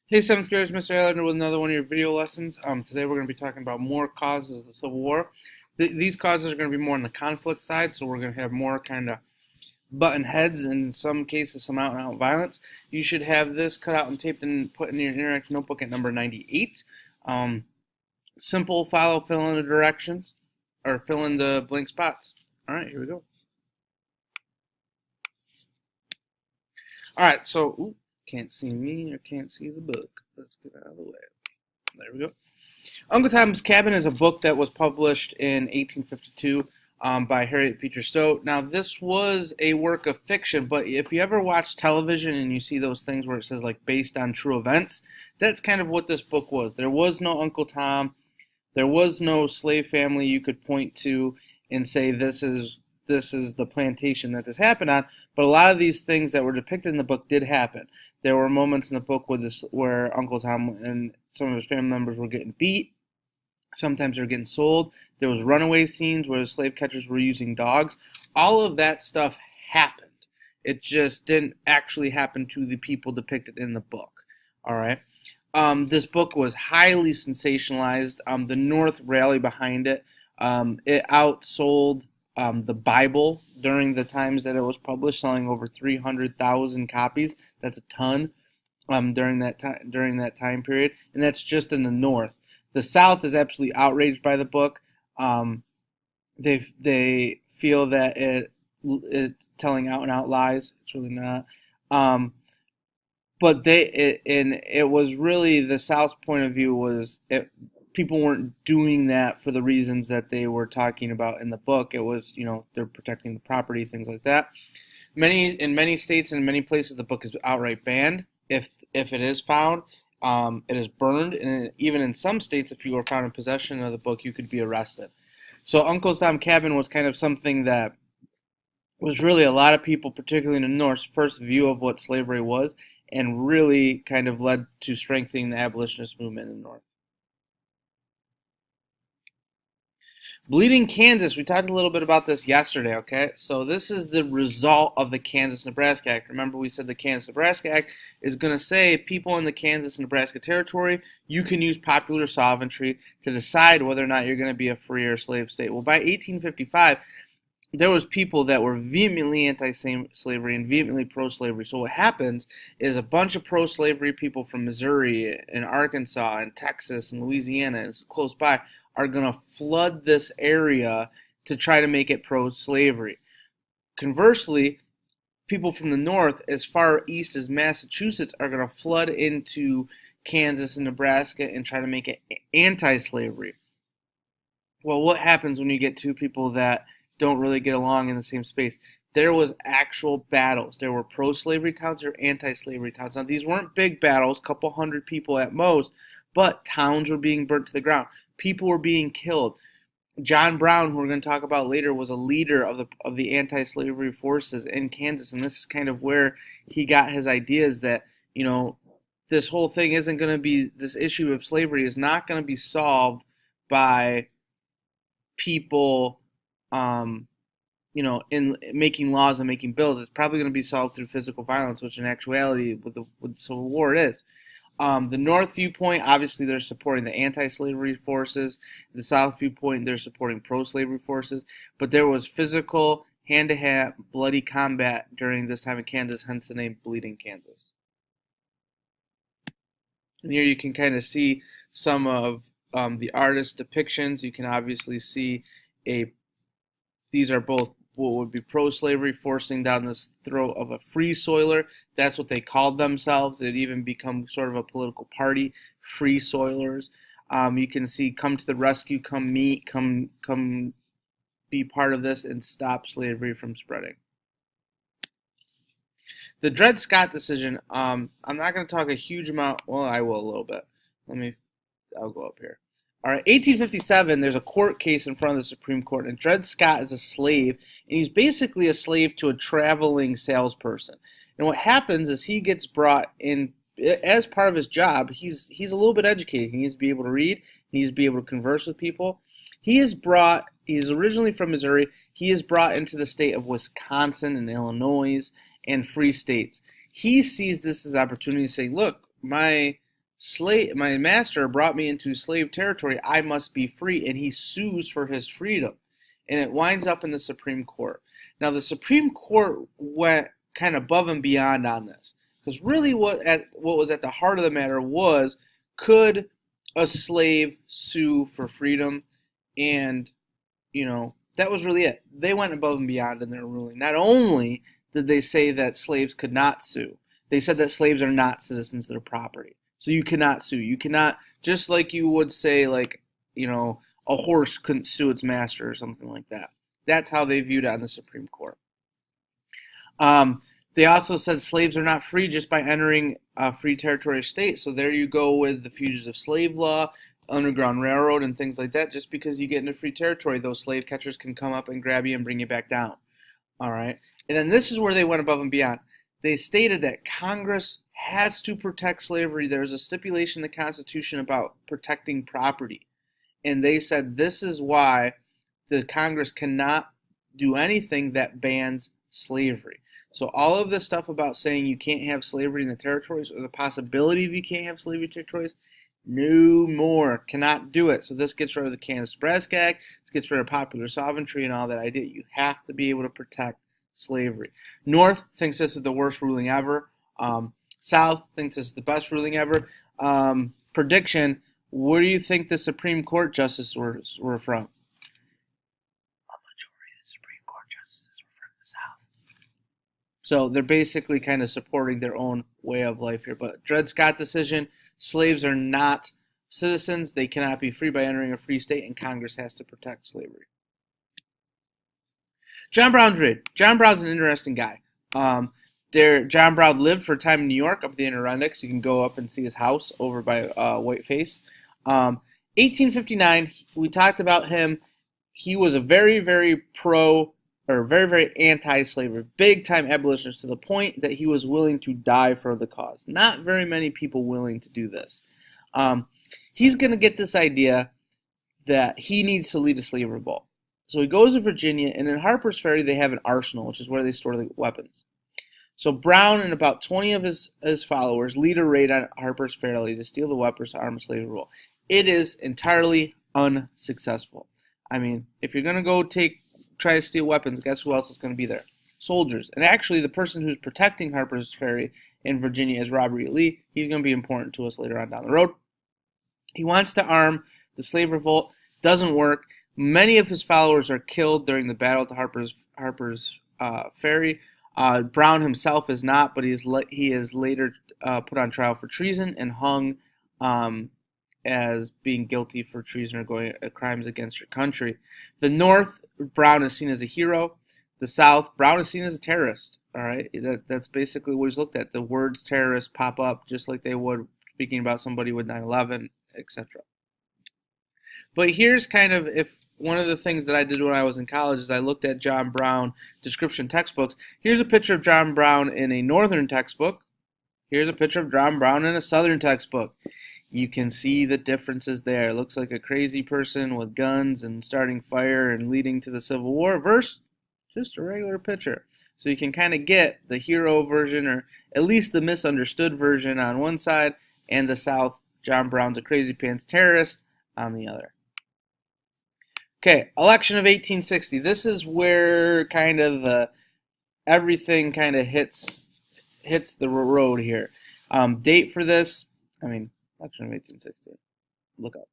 Hey, 7th graders, Mr. Allender with another one of your video lessons. Today we're going to be talking about more causes of the Civil War. These causes are going to be more on the conflict side, so we're going to have more kind of button heads, and in some cases some out-and-out violence. You should have this cut out and taped and put in your interactive notebook at number 98. Simple follow, fill in the directions, or fill in the blank spots. All right, here we go. All right, so, can't see me or can't see the book. Let's get out of the way. There we go. Uncle Tom's Cabin is a book that was published in 1852 by Harriet Beecher Stowe. Now, this was a work of fiction, but if you ever watch television and you see those things where it says, like, based on true events, that's kind of what this book was. There was no Uncle Tom. There was no slave family you could point to and say this is the plantation that this happened on, but a lot of these things that were depicted in the book did happen. There were moments in the book where Uncle Tom and some of his family members were getting beat. Sometimes they were getting sold. There was runaway scenes where the slave catchers were using dogs. All of that stuff happened. It just didn't actually happen to the people depicted in the book. All right. This book was highly sensationalized. The North rallied behind it. It outsold the Bible during the times that it was published, selling over 300,000 copies. That's a ton during that time period, and that's just in the North. The South is absolutely outraged by the book. They feel that it's telling out and out lies. It's really not. But it was really the South's point of view was people weren't doing that for the reasons that they were talking about in the book. It was, they're protecting the property, things like that. In many states and many places, the book is outright banned. If it is found, it is burned, and even in some states, if you were found in possession of the book, you could be arrested. So Uncle Tom's Cabin was kind of something that was really a lot of people, particularly in the North's first view of what slavery was, and really kind of led to strengthening the abolitionist movement in the North. Bleeding Kansas, we talked a little bit about this yesterday, okay? So this is the result of the Kansas-Nebraska Act. Remember we said the Kansas-Nebraska Act is going to say people in the Kansas-Nebraska territory, you can use popular sovereignty to decide whether or not you're going to be a free or slave state. Well, by 1855, there was people that were vehemently anti-slavery and vehemently pro-slavery. So what happens is a bunch of pro-slavery people from Missouri and Arkansas and Texas and Louisiana and close by are going to flood this area to try to make it pro-slavery. Conversely, people from the North, as far east as Massachusetts, are going to flood into Kansas and Nebraska and try to make it anti-slavery. Well, what happens when you get two people that don't really get along in the same space? There was actual battles. There were pro-slavery towns, there were anti-slavery towns. Now, these weren't big battles, a couple hundred people at most, but towns were being burnt to the ground. People were being killed. John Brown, who we're going to talk about later, was a leader of the anti-slavery forces in Kansas, and this is kind of where he got his ideas that, this whole thing isn't going to be, this issue of slavery is not going to be solved by people, in making laws and making bills. It's probably going to be solved through physical violence, which in actuality, with the Civil War, it is. The North viewpoint, obviously, they're supporting the anti-slavery forces. The South viewpoint, they're supporting pro-slavery forces. But there was physical, hand-to-hand, bloody combat during this time in Kansas, hence the name Bleeding Kansas. And here you can kind of see some of the artist depictions. You can obviously see these are both what would be pro-slavery, forcing down this throat of a free soiler. That's what they called themselves. It even become sort of a political party, free soilers. You can see, come to the rescue, come meet, come be part of this and stop slavery from spreading. The Dred Scott decision, I'm not going to talk a huge amount. Well, I will a little bit. I'll go up here. All right, 1857, there's a court case in front of the Supreme Court, and Dred Scott is a slave, and he's basically a slave to a traveling salesperson. And what happens is he gets brought in, as part of his job, he's a little bit educated. He needs to be able to read, he needs to be able to converse with people. He's originally from Missouri, he is brought into the state of Wisconsin and Illinois and free states. He sees this as opportunity, saying, look, my my master brought me into slave territory, I must be free, and he sues for his freedom. And it winds up in the Supreme Court. Now, the Supreme Court went kind of above and beyond on this, because really what was at the heart of the matter was, could a slave sue for freedom? And, that was really it. They went above and beyond in their ruling. Not only did they say that slaves could not sue, they said that slaves are not citizens, they're property. So you cannot sue. You cannot, just like you would say, like, a horse couldn't sue its master or something like that. That's how they viewed it on the Supreme Court. They also said slaves are not free just by entering a free territory or state. So there you go with the fugitive slave law, Underground Railroad, and things like that. Just because you get into free territory, those slave catchers can come up and grab you and bring you back down. All right. And then this is where they went above and beyond. They stated that Congress has to protect slavery. There's a stipulation in the Constitution about protecting property. And they said this is why the Congress cannot do anything that bans slavery. So all of this stuff about saying you can't have slavery in the territories, or the possibility of you can't have slavery in territories, no more. Cannot do it. So this gets rid of the Kansas-Nebraska Act. This gets rid of popular sovereignty and all that idea. You have to be able to protect slavery. North thinks this is the worst ruling ever. South thinks this is the best ruling ever. Prediction, where do you think the Supreme Court justices were from? A majority of the Supreme Court justices were from the South. So they're basically kind of supporting their own way of life here. But Dred Scott decision, slaves are not citizens. They cannot be free by entering a free state, and Congress has to protect slavery. John Brown trade. John Brown's an interesting guy. John Brown lived for a time in New York, up the Adirondacks. You can go up and see his house over by Whiteface. 1859, we talked about him. He was a very, very very anti-slavery, big-time abolitionist, to the point that he was willing to die for the cause. Not very many people willing to do this. He's going to get this idea that he needs to lead a slave revolt. So he goes to Virginia, and in Harper's Ferry they have an arsenal, which is where they store the weapons. So Brown and about 20 of his followers lead a raid on Harper's Ferry to steal the weapons to arm a slave revolt. It is entirely unsuccessful. I mean, if you're going to go try to steal weapons, guess who else is going to be there? Soldiers. And actually, the person who's protecting Harper's Ferry in Virginia is Robert E. Lee. He's going to be important to us later on down the road. He wants to arm the slave revolt. Doesn't work. Many of his followers are killed during the battle at the Harper's Ferry. Brown himself is not, but he is later put on trial for treason and hung as being guilty for treason or crimes against your country. The North, Brown is seen as a hero. The South, Brown is seen as a terrorist. All right, that's basically what he's looked at. The words terrorist pop up just like they would speaking about somebody with 9/11, etc. But here's kind of, if one of the things that I did when I was in college is I looked at John Brown description textbooks. Here's a picture of John Brown in a Northern textbook. Here's a picture of John Brown in a Southern textbook. You can see the differences there. It looks like a crazy person with guns and starting fire and leading to the Civil War versus just a regular picture. So you can kind of get the hero version, or at least the misunderstood version on one side, and the South, John Brown's a crazy pants terrorist on the other. Okay, election of 1860. This is where kind of everything kind of hits the road here. Date for this, election of 1860. Look up.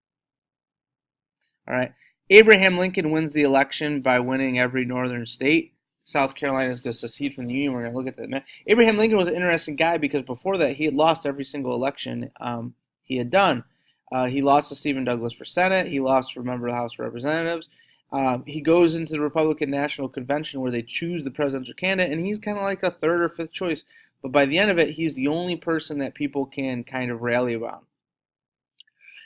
All right. Abraham Lincoln wins the election by winning every northern state. South Carolina is going to secede from the Union. We're going to look at that. Abraham Lincoln was an interesting guy because before that he had lost every single election he had done. He lost to Stephen Douglas for Senate. He lost for member of the House of Representatives. He goes into the Republican National Convention where they choose the presidential candidate, and he's kind of like a third or fifth choice. But by the end of it, he's the only person that people can kind of rally around.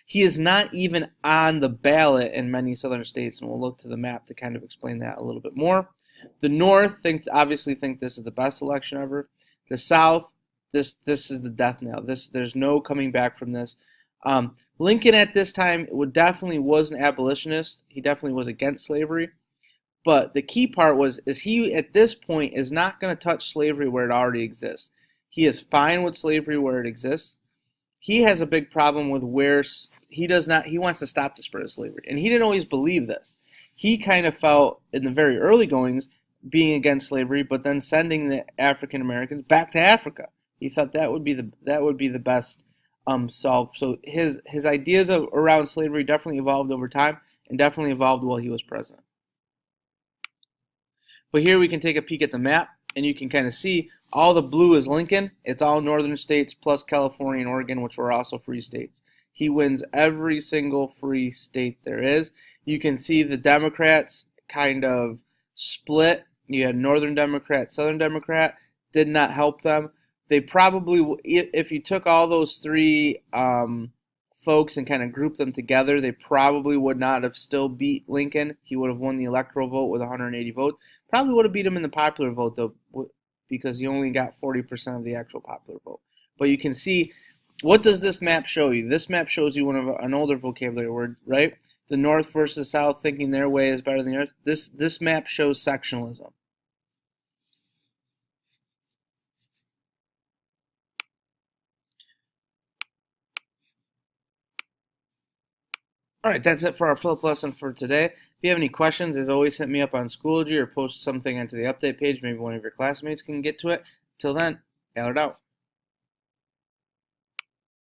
He is not even on the ballot in many southern states, and we'll look to the map to kind of explain that a little bit more. The North obviously think this is the best election ever. The South, this is the death knell. There's no coming back from this. Lincoln at this time definitely was an abolitionist. He definitely was against slavery. But the key part is he at this point is not going to touch slavery where it already exists. He is fine with slavery where it exists. he has a big problem with where he does not. He wants to stop the spread of slavery, and he didn't always believe this. He kind of felt in the very early goings being against slavery, but then sending the African Americans back to Africa. He thought that would be the best solve. So his ideas around slavery definitely evolved over time, and definitely evolved while he was president. But here we can take a peek at the map, and you can kind of see all the blue is Lincoln. It's all northern states plus California and Oregon, which were also free states. He wins every single free state there is. You can see the Democrats kind of split. You had Northern Democrat, Southern Democrat. Did not help them. They probably, if you took all those three folks and kind of grouped them together, they probably would not have still beat Lincoln. He would have won the electoral vote with 180 votes. Probably would have beat him in the popular vote, though, because he only got 40% of the actual popular vote. But you can see, what does this map show you? This map shows you an older vocabulary word, right? The North versus South, thinking their way is better than yours. This map shows sectionalism. All right, that's it for our Philip lesson for today. If you have any questions, as always, hit me up on Schoology or post something onto the update page. Maybe one of your classmates can get to it. Till then, Allard out.